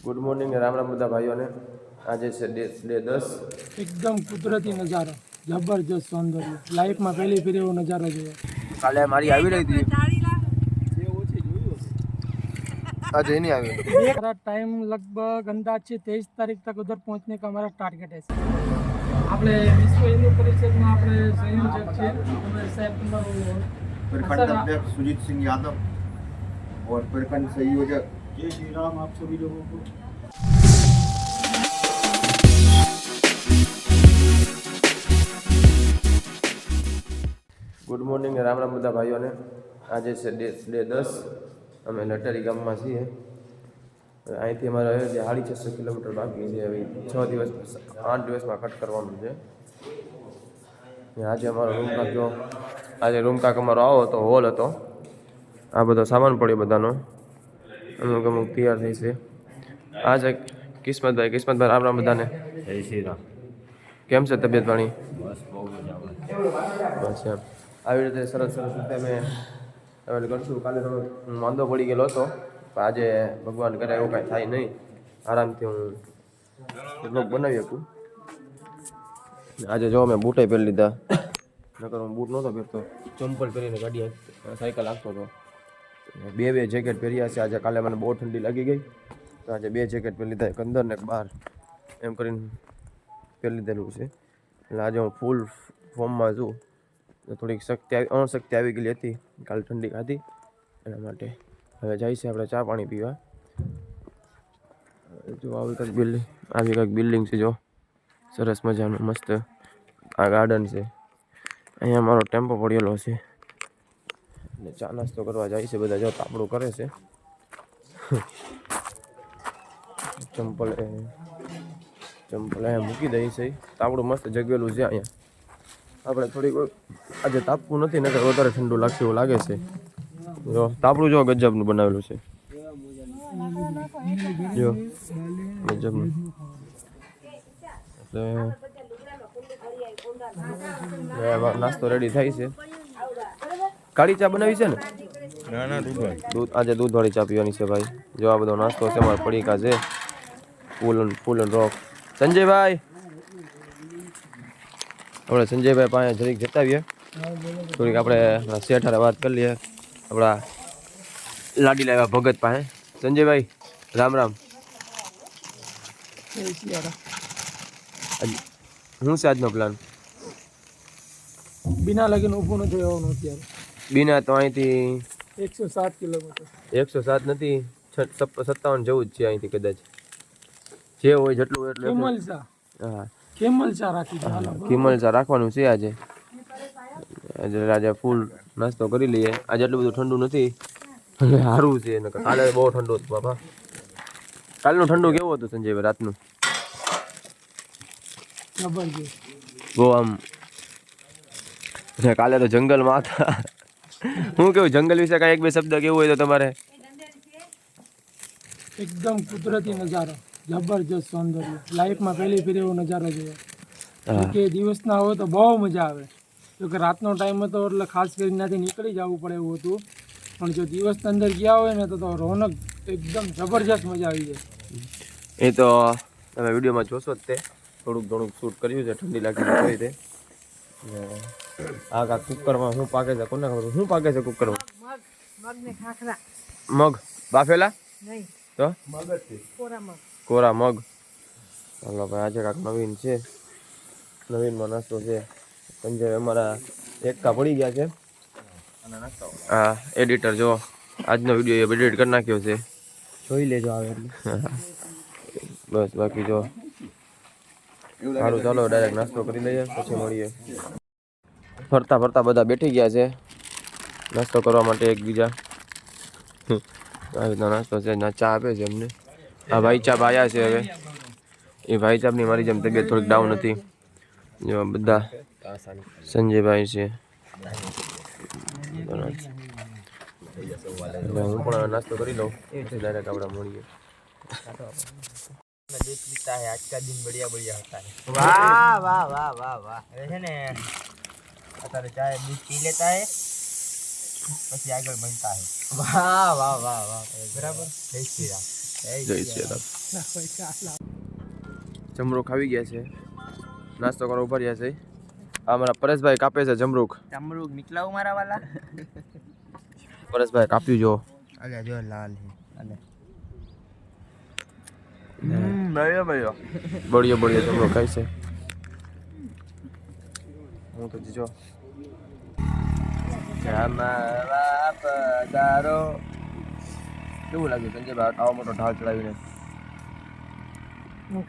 Good morning Ram Ram બધા ભાઈઓને. આજે છે ડે 10. એકદમ કુદરતી નજારો, જબરજસ્ત સૌંદર્ય. લાઈફમાં પહેલી ફેરી એવો નજારો જોયો. કાલે મારી આવી રહી હતી, आज नहीं आ गई। हमारा टाइम लगभग अंदाज से 23 तारीख तक उधर पहुंचने का हमारा टारगेट है। આપણે વિશ્વ હિન્દુ પરિષદમાં આપણે સંયોજક છે અમારે સાહેબ તમારો प्रखंड अध्यक्ष सुजीत सिंह यादव और प्रखंड संयोजक जय श्री राम आप सभी लोगों को। ગુડ મોર્નિંગ રામ રામ બધા ભાઈઓને. આજે છે ડે 10. અમે લટારી ગામમાં છીએ. અહીંથી અમારે 650 કિલોમીટર બાકી છે. હવે 8 દિવસમાં કટ કરવાનું છે. આજે અમારો રૂમ કાક્યો, આજે રૂમ કાક અમારો આવો હતો, હોલ હતો. આ બધો સામાન પડ્યો બધાનો, અમુક તૈયાર થઈ છે. આજે કિસ્મતભાઈ રામ રામ બધાને. जय श्री राम। કેમ છે તબિયત પાણી? बस बहुत मजा બસ એમ આવી રીતે સરસ રીતે અમે હવે કરશું. કાલે થોડો વાંધો પડી ગયેલો હતો, પણ આજે ભગવાન કરે એવું કાંઈ થાય નહીં. આરામથી હું બ્લોગ બનાવી શકું. આજે જો મેં બૂટે પહેરી લીધા, નકર હું બૂટ નહોતો પહેરતો, ચંપલ પહેરીને ગાડી સાયકલ હાંકતો હતો. બે જેકેટ પહેર્યા છે આજે. કાલે મને બહુ ઠંડી લાગી ગઈ તો આજે 2 જેકેટ પહેરી લીધા, એક અંદર ને એક બહાર, એમ કરીને પહેરી લીધેલું છે. એટલે આજે હું ફૂલ ફોર્મમાં છું. થોડીક અણશક્તિ આવી ગયેલી હતી, કાલે ઠંડી ખાધી એના માટે. હવે જાય છે આપણે ચા પાણી પીવા. જો આવી કંઈક બિલ્ડિંગ છે, જો સરસ મજાનું મસ્ત. આ ગાર્ડન છે, અહીંયા મારો ટેમ્પો પડેલો છે અને ચા નાસ્તો કરવા જાય છે બધા. જો તાપડું કરે છે. ચંપલ અહીંયા મૂકી દઈ છે. તાપડું મસ્ત જગવેલું છે અહીંયા. આપણે થોડીક આજે તાપવું નથી, નકર વધારે ઠંડુ લાગશે એવું લાગે છે. જો તાપડું જો ગજબનું બનાવેલું છે, જો ગજબનું. એટલે નાસ્તો રેડી થાય છે. કાળી ચા બનાવી છે ને? ना દૂધ આજે દૂધવાળી ચા પીવાની છે ભાઈ. જો આ બધો નાસ્તો છે, અમારા પડીકા છે, ફૂલ એન્ડ રોક. સંજયભાઈ, આપણે સંજયભાઈ પાસે જરીક જતાવીએ, થોડીક આપણે શેઠ હારે વાત કરી લઈએ, આપણા લાડી લાવ્યા ભગત પાસે. સંજયભાઈ રામ રામ. શું છે આજનો પ્લાન? બિના લગીને ઊભું નથી રહેવાનું અત્યારે. બીના તો અહીંથી 107 કિલોમીટર. 107 નથી, 57 જેવું જ છે અહીંથી કદાચ. જે હોય જેટલું હોય એટલું. કેમલચા, હા, કેમલચા રાખી છે. કિમલચા રાખવાનું છે આજે. આજે ફૂલ નાસ્તો કરી લઈએ. આજે એટલું બધું ઠંડુ નથી, સારું છે. કાલે બહુ ઠંડુ હતું બાપા. કાલનું ઠંડુ કેવું હતું સંજયભાઈ રાતનું? જબરજસ્ત. બહુ આમ. કાલે તો જંગલમાં હતા. હું કેવું જંગલ વિશે કાંઈ 1-2 શબ્દ કેવું હોય તો તમારે? એકદમ કુદરતી નજારો, જબરજસ્ત સૌંદર્ય. લાઈફમાં પહેલી ફેરી એવો નજારો જોયો. કે દિવસના હોય તો બહુ મજા આવે. જો કે રાતનો ટાઈમ હતો એટલે ખાસ કરીને ત્યાંથી નીકળી જવું પડે એવું હતું. પણ જો દિવસની અંદર ગયા હોય ને તો રોનક એકદમ જબરજસ્ત મજા આવી જાય. એ તો તમે વિડીયોમાં જોશો જ તે. થોડુંક શૂટ કર્યું છે, ઠંડી લાગી હોય તે. આ કુકરમાં શું પાકે છે કોને ખબર? શું પાકે છે કુકરમાં? મગ બાફેલા તો કોરા મગ. ચાલો ભાઈ, આજે કાંક નવીન છે, નવીનમાં નાસ્તો છે. સંજય અમારા એકા પડી ગયા છે. હા, એડિટર જો આજનો વિડીયો એડિટ કરી નાખ્યો છે, જોઈ લેજો આવે એટલે. બસ બાકી જો સારું. ચાલો ડાયરેક્ટ નાસ્તો કરી લઈએ, પછી મળીએ. ફરતા બધા બેઠી ગયા છે નાસ્તો કરવા માટે એકબીજા. આવી રીતનો નાસ્તો છે. ચા આપે છે અમને. આ ભાઈ ચાપ આવ્યા છે. હવે એ ભાઈ ચાપની મારી જેમ તબિયત થોડીક ડાઉન હતી. જો બધા સંજયભાઈ છે. હું પણ નાસ્તો કરી લઉં, પછી ડાયરેક્ટ આપણે મળીએ. दूध पीता है, आज का दिन बढ़िया बढ़िया होता है। वाह वाह वाह वाह वाह। है ने અત્યારે ચાય દૂધ પી લેતા है, પછી આગળ બનતા है। वाह वाह वाह वाह, बराबर। जय श्री राम। જય શ્રી રામ. જમરૂખ આવી ગયા છે, નાસ્તો કરવા ઉભા રહ્યા છે. આ મારા પરેશભાઈ કાપે છે જમરૂખ. ચમરૂક નીકળાવું મારા વાલા. પરેશભાઈ કાપ્યું જો. અલ્યા જો લાલ હે. અલે બળિયો બળિયો જમરૂખ ખાય છે. હું તો જો જમાવા પધારો. કેવું લાગ્યું સંજયભાઈ આવો મોટો ઢાળ ચડાવીને?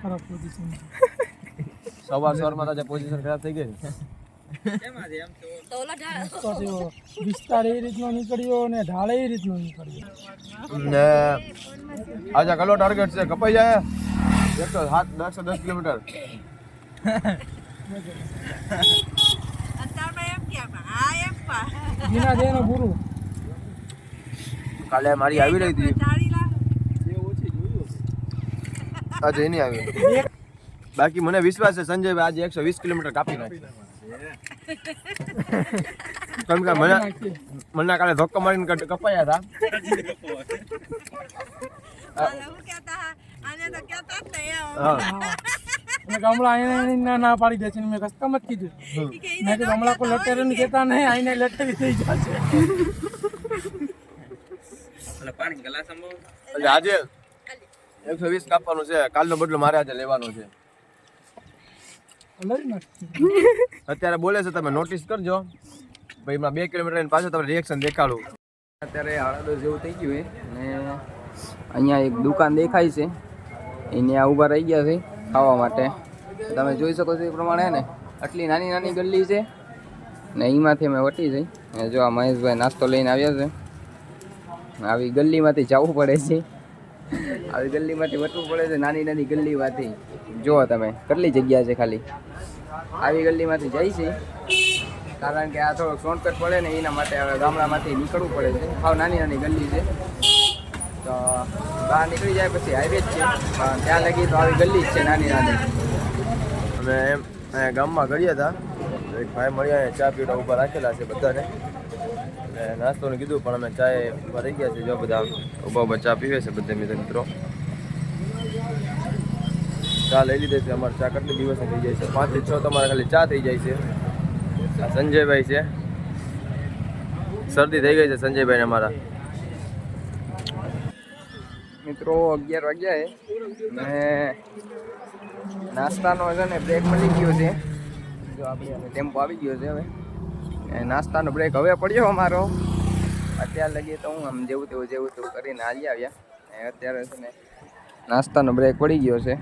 ખરાબ પોઝિશન. સવારમાં તો પોઝિશન ખરાબ થઈ ગઈ. વિસ્તાર એ રીતનો નીકળ્યો ને ઢાળ એ રીતનો નીકળ્યો. ને આજે કલો ટાર્ગેટ છે, કપાઈ જાય 110 કિલોમીટર. બીના દે ને પૂરું. કાલે મારી આવી રહી હતી, આજે એની આવી. બાકી મને વિશ્વાસ છે સંજયભાઈ આજે 120 કિલોમીટર કાપી નાખશે. કેમ કે મને કાલે ધક્કો મારીને કપાયા હતા. હમણાં ના પાડી દે છે, મેં કસ્ટમ જ કીધું. મેં કીધું હમણાં કોઈ લટેર કહેતા નહીં, આઈને લટેરી થઈ જશે. એટલે આજે 120 કાપવાનું છે, કાલનો બદલો મારે આજે લેવાનો છે. અત્યારે બોલે છે તમે નોટિસ કરજો ભાઈ, હમણાં 2 કિલોમીટર પાછળ તમને રિએક્શન દેખાડું. અત્યારે 8:30 જેવું થઈ ગયું ને અહીંયા એક દુકાન દેખાય છે, એને આ ઊભા રહી ગયા છે ખાવા માટે. તમે જોઈ શકો છો એ પ્રમાણે ને આટલી નાની નાની ગલ્લી છે ને એમાંથી અમે વટી જઈ. જો આ મહેશભાઈ નાસ્તો લઈને આવ્યા છે. આવી ગલ્લીમાંથી જવું પડે છે, આવી ગલ્લીમાંથી વટવું પડે છે, નાની નાની ગલ્લીમાંથી. જુઓ તમે કેટલી જગ્યા છે ખાલી. આવી ગલ્લીમાંથી જાય છે કારણ કે આ થોડોક શોર્ટકટ પડે ને એના માટે હવે ગામડામાંથી નીકળવું પડે છે. હાવ નાની નાની ગલ્લી છે, તો બહાર નીકળી જાય પછી હાઈવે જ છે, પણ ત્યાં લગી તો આવી ગલ્લી જ છે નાની નાની. અમે એમ અહીંયા ગામમાં ગયા હતા, એક ભાઈ મળ્યા ચા પીવા ઊભા રાખેલા છે બધાને. અને નાસ્તોને કીધું પણ અમે ચાય ઊભા રહી ગયા છે. જો બધા ઊભા ચા પીવે છે બધા મિત્રો. ચા લઈ લીધી છે. અમારે ચા કેટલી દિવસ થઈ જાય છે? 5 થી 6 તમારે ખાલી ચા થઈ જાય છે. આ સંજયભાઈ છે, શરદી થઈ ગઈ છે સંજયભાઈને અમારા. મિત્રો 11 વાગ્યા ને નાસ્તાનો છે ને બ્રેક મળી ગયો છે. જો આપણે ટેમ્પો આવી ગયો છે. હવે નાસ્તાનો બ્રેક હવે પડ્યો અમારો. અત્યાર લગી તો હું આમ જેવું તેવું કરીને હાલી આવ્યા. અત્યારે છે ને નાસ્તાનો બ્રેક પડી ગયો છે.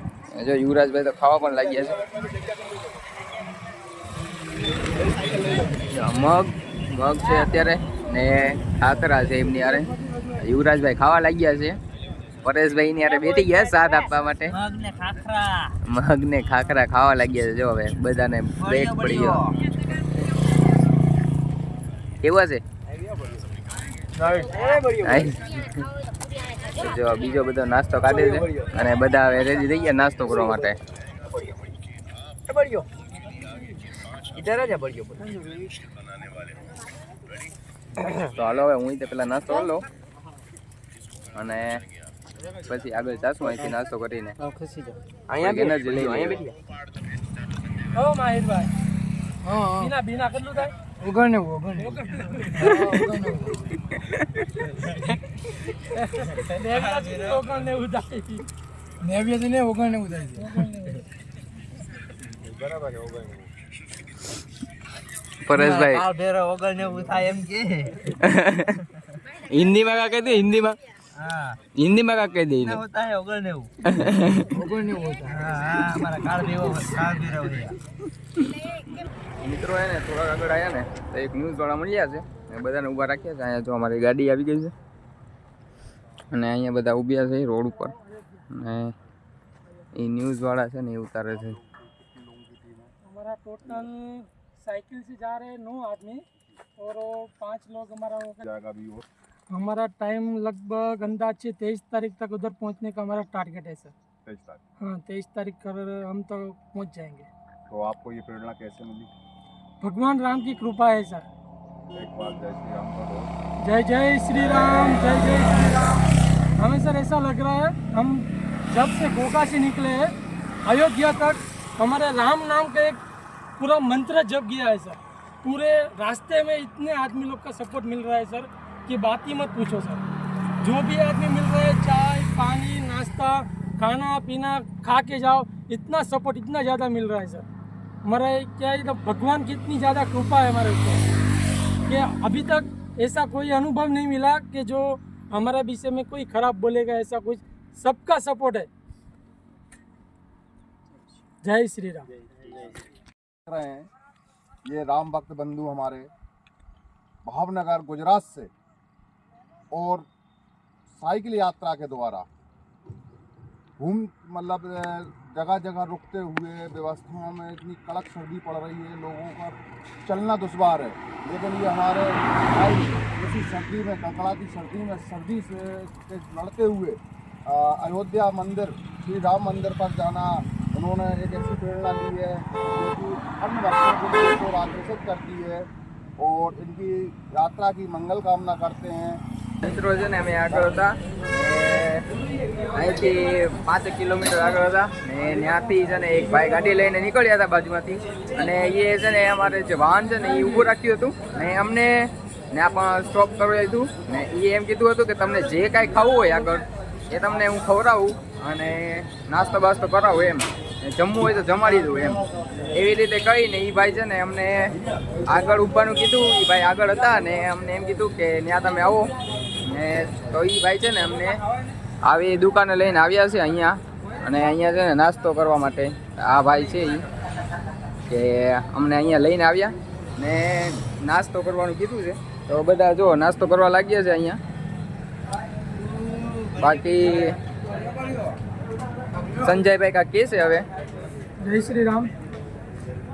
જો યુવરાજભાઈ તો ખાવા પણ લાગ્યા છે. મગ છે અત્યારે ને ખાખરા છે એમની યારે. યુવરાજભાઈ ખાવા લાગ્યા છે. પરેશભાઈ ની યારે બેઠી ગયા સાથ આપવા માટે. મગ ને ખાખરા ખાવા લાગ્યા છે. જો હવે બધાને બ્રેક પડી ગયો. કેવા છે? જો બીજો બધો નાસ્તો કાઢે છે અને બધા હવે રેડી થઈ ગયા નાસ્તો કરવા માટે. તો હાલો હવે હું પેલા નાસ્તો કરી લઉં અને પછી આગળ જાશું અહીંથી નાસ્તો કરીને. એનર્જી લઈ લઈએ. હો માહિરભાઈ, બીના કેટલું થાય? 99 પરેશભાઈ હિન્દીમાં કા કહી દે? હિન્દીમાં કા કહી દે? મિત્રો એને થોડાક આગળ આવ્યા ને તો એક ન્યૂઝ વાળા મળ્યા છે, બધાને ઊભા રાખ્યા છે. અહીંયા જો અમારી ગાડી આવી ગઈ છે અને અહીંયા બધા ઊભ્યા છે રોડ ઉપર અને એ ન્યૂઝ वाला છે ને એ ઉતારે છે. हमारा टोटल साइकिल से जा रहे हैं 9 आदमी और 5 लोग हमारा जाएगा भी हो. हमारा टाइम लगभग अंदाज से 23 तारीख तक उधर पहुंचने का हमारा टारगेट है सर. 23 तारीख? हाँ 23 तारीख कर हम तो पहुंच जाएंगे. तो आपको ये प्रेरणा कैसे मिली? भगवान राम की कृपा है सर. एक बार जय श्री राम. जय जय श्री राम. जय जय श्री राम. हमें सर ऐसा लग रहा है हम जब से गोका से निकले हैं अयोध्या तक हमारे राम नाम का एक पूरा मंत्र जप गया है सर। पूरे रास्ते में इतने आदमी लोग का सपोर्ट मिल रहा है सर कि बात ही मत पूछो सर। जो भी आदमी मिल रहा है चाय पानी नाश्ता खाना पीना खा के जाओ, इतना सपोर्ट इतना ज़्यादा मिल रहा है सर। हमारा क्या है, भगवान की इतनी ज़्यादा कृपा है हमारे ऊपर कि अभी तक ऐसा कोई अनुभव नहीं मिला कि जो हमारे विषय में कोई खराब बोलेगा, ऐसा कुछ। सबका सपोर्ट है। जय श्री राम। रहे हैं ये राम भक्त बंधु हमारे भावनगर गुजरात से और साइकिल यात्रा के द्वारा मतलब जगह जगह रुकते हुए व्यवस्थाओं में इतनी कड़क सर्दी पड़ रही है, लोगों का चलना दुश्वार है, लेकिन ये हमारे भाई इसी सर्दी में कड़कड़ाती सर्दी से लड़ते हुए अयोध्या मंदिर श्री राम मंदिर पर जाना उन्होंने एक ऐसी प्रेरणा ली है जो कि अन्य भक्तों के लिए को आकर्षित करती है और इनकी यात्रा की मंगल कामना करते हैं। મિત્રો છે ને અમે આગળ હતા અહીંથી 5 કિલોમીટર આગળ હતા ને ત્યાંથી છે ને એક ભાઈ ગાડી લઈને નીકળ્યા હતા બાજુમાંથી અને એ છે ને અમારે જે વાહન છે ને એ ઊભું રાખ્યું હતું ને અમને ત્યાં પણ સ્ટોપ કરાવ્યું હતું ને એ એમ કીધું હતું કે તમને જે કાંઈ ખાવું હોય આગળ એ તમને હું ખવડાવું અને નાસ્તો બાસ્તો કરાવું એમ, જમવું હોય તો જમાડી દઉં એમ, એવી રીતે કહીને એ ભાઈ છે ને અમને આગળ ઊભવાનું કીધું। એ ભાઈ આગળ હતા ને અમને એમ કીધું કે ત્યાં તમે આવો ને તો એ ભાઈ છે ને અમને આવી દુકાને લઈને આવ્યા છે અહીંયા અને અહીંયા છે ને નાસ્તો કરવા માટે આ ભાઈ છે એ કે અમને અહીંયા લઈને આવ્યા ને નાસ્તો કરવાનું કીધું છે તો બધા જો નાસ્તો કરવા લાગ્યા છે અહીંયા। બાકી સંજયભાઈ કા કે છે હવે। જય શ્રી રામ।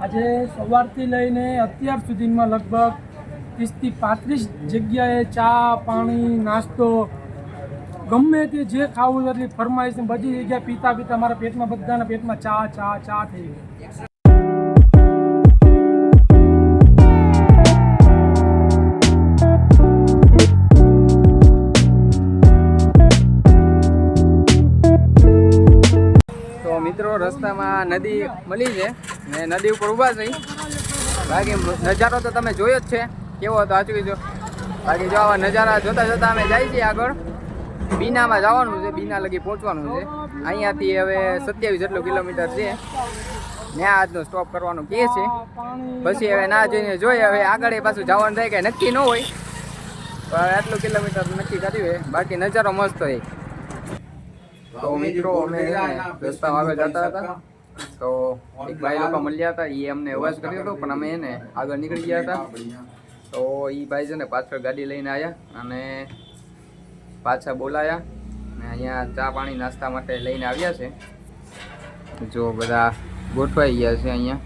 આજે સવારથી લઈને અત્યાર સુધીમાં લગભગ 30 થી 35 જગ્યાએ ચા પાણી નાસ્તો ગમે તે જે ખાવું એટલી ફરમાઈશ બધી જગ્યાએ પીતા પીતા મારા પેટમાં બધાના પેટમાં ચા ચા ચા થઈ ગઈ। મિત્રો રસ્તામાં નદી મળી છે ને નદી ઉપર ઊભા છે। બાકી નજારો તો તમે જોયો જ છે કેવો હતો સાચવી જો। બાકી જો આવા નજારા જોતા જોતા અમે જાય છીએ આગળ બીનામાં જવાનું છે, બીના લગી પહોંચવાનું છે। અહીંયાથી હવે 27 જેટલું કિલોમીટર છે, ત્યાં આજનો સ્ટોપ કરવાનું કહે છે। પછી હવે ના જોઈને જોઈએ હવે આગળ પાછું જવાનું થાય કે નક્કી ન હોય પણ આટલું કિલોમીટર નક્કી કર્યું હોય। બાકી નજારો મસ્ત હોય। તો મિત્રો અમે રસ્તામાં આગળ જતા હતા તો એક ભાઈ લોકો મળ્યા હતા, એ અમને અવાજ કર્યો હતો પણ અમે એને આગળ નીકળી ગયા હતા। તો એ ભાઈ છે ને પાછળ ગાડી લઈને આવ્યા અને પાછા બોલાયા ને અહીંયા ચા પાણી નાસ્તા માટે લઈને આવ્યા છે। જો બધા ગોઠવાઈ ગયા છે અહીંયા।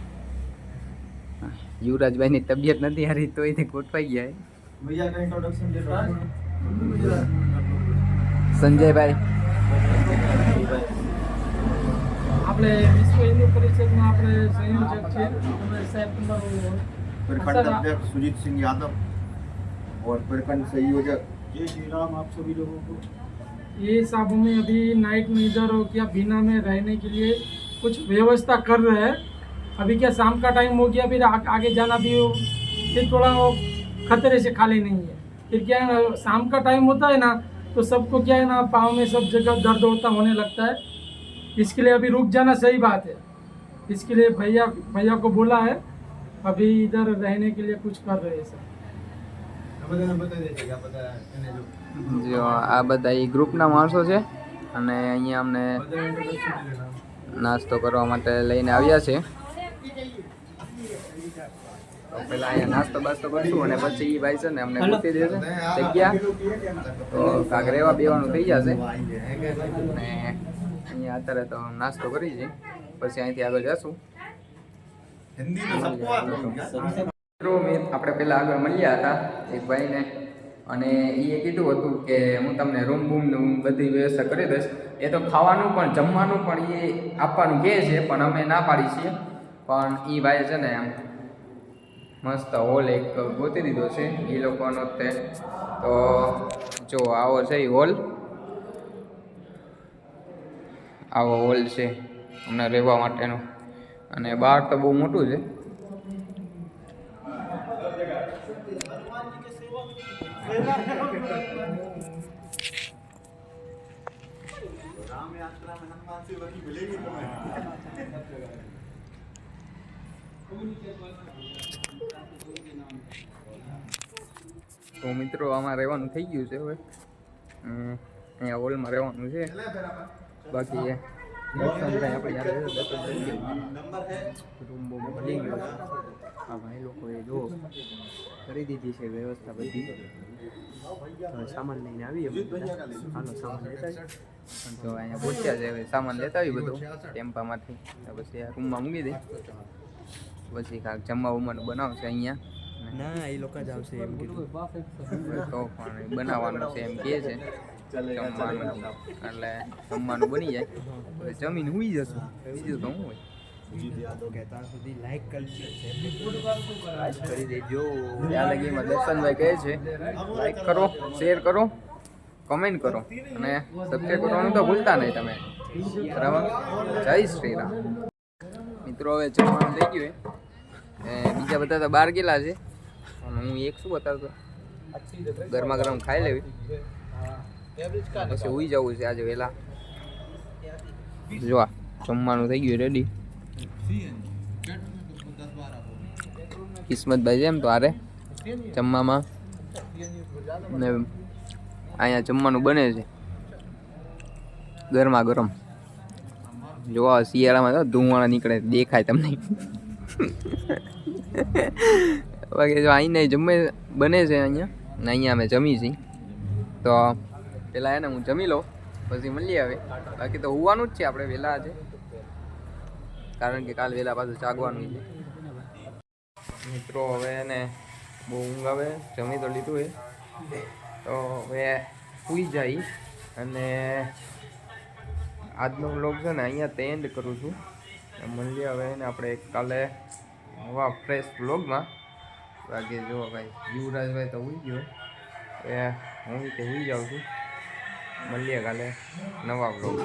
યુવરાજભાઈની તબિયત નથી હારી તો એ ગોઠવાઈ ગયા। સંજયભાઈ આપણે વિશ્વ હિન્દુ પરિષદના આપણે સંયોજક છે સાહેબ તમારું प्रखंड अध्यक्ष सुजीत सिंह यादव और प्रखंड संयोजक जय श्री राम आप सभी लोगों को। ये साहब हमें अभी नाइट में इधर हो क्या बीना में रहने के लिए कुछ व्यवस्था कर रहे हैं। अभी क्या शाम का टाइम हो गया, फिर आगे जाना भी फिर थोड़ा वो खतरे से खाली नहीं है। फिर क्या है ना शाम का टाइम होता है ना तो सबको क्या है ना पाँव में सब जगह दर्द होता होने लगता है, इसके लिए अभी रुक जाना सही बात है। इसके लिए भैया को बोला है अभी इधर रहने के लिए कुछ कर रहे हैं सर। જો આ બધા એ ગ્રુપના માણસો છે અને અહીંયા અમને નાસ્તો કરવા માટે લઈને આવ્યા છે। તો પહેલાં અહીંયા નાસ્તો બાસ્તો કરશું અને પછી એ ભાઈ છે ને અમને મૂકી દેશે જગ્યા, તો કાંક રહેવા બેવાનું થઈ જશે અને અહીંયા અત્યારે તો નાસ્તો કરી છે પછી અહીંથી આગળ જશું। આપણે પહેલાં આગળ મળ્યા હતા એક ભાઈને અને એ કીધું હતું કે હું તમને રૂમ બૂમનું બધી વ્યવસ્થા કરી દઈશ। એ તો ખાવાનું પણ જમવાનું પણ એ આપવાનું કહે છે પણ અમે ના પાડી છીએ, પણ એ ભાઈ છે ને એમ મસ્ત હોલ એક ગોતી દીધો છે એ લોકોનો તે। તો જો આવો છે એ હોલ આવો હોલ છે અમને રહેવા માટેનો, અને બહાર તો બહુ મોટું છે. તો મિત્રો આમાં રહેવાનું થઈ ગયું છે હવે. અહીંયા હોલમાં રહેવાનું છે. બાકી રૂમ બહુ મળી ગયો છે. આ ભાઈ લોકોએ જો કરી દીધી છે વ્યવસ્થા બધી. હવે સામાન લઈને આવીએ બધા. હાલો સામાન લેતા આવીએ. તો અહીંયા પહોંચ્યા છે, હવે સામાન લેતા આવી બધું ટેમ્પામાંથી. પછી આ રૂમમાં મૂકી દે, પછી કાંઈક જમવા ઉમવાનું બનાવશે અહીંયા. ના એ લોકો જ આવશે એમ કીધું. તો પણ બનાવવાનું છે એમ કહે છે જમવાનું, એટલે જમવાનું બની જાય પછી જમીને હુઈ જશું. બીજું તો શું હોય. ત્યાં સુધી લાઈક કરજો, કરી દેજો. ત્યાં લગીમાં દર્શનભાઈ કહે છે લાઈક કરો, શેર કરો, કમેન્ટ કરો અને સબસ્ક્રાઈબ કરવાનું તો ભૂલતા નહીં તમે. બરાબર, જય શ્રી રામ. મિત્રો હવે જમવાનું થઈ ગયું એ બીજા બધા તો બહાર ગયેલા છે અને હું એક શું બતાવતો, ગરમા ગરમ ખાઈ લેવી પછી ઉઈ જવું છે આજે વહેલા. જો જમવાનું થઈ ગયું રેડી. કિસ્મતભાઈ છે એમ તો આરે જમવામાં, ને અહીંયા જમવાનું બને છે ગરમા ગરમ. જોવા શિયાળામાં તો ધુમાડા નીકળે દેખાય તમને. બાકી જો અહીંને જમે બને છે અહીંયા ને અહીંયા અમે જમી છીએ. તો પહેલાં એને હું જમી લઉં પછી મળીએ હવે. બાકી તો હોવાનું જ છે આપણે વહેલા આજે, કારણ કે કાલ વહેલા પાછું જાગવાનું છે. મિત્રો હવે એને બહુ ઊંઘ આવે, જમી તો લીધું એ, તો હવે સૂઈ જાય. અને આજનો વ્લોગ છે ને અહીંયા તે એન્ડ કરું છું. મળીએ હવે ને આપણે કાલે નવા ફ્રેશ વ્લોગમાં. બાકી જો ભાઈ યુવરાજભાઈ તો ઉઈ ગયો, હવે હું તે ઉઈ જાઉં છું. મળીએ કાલે નવા વ્લોગ.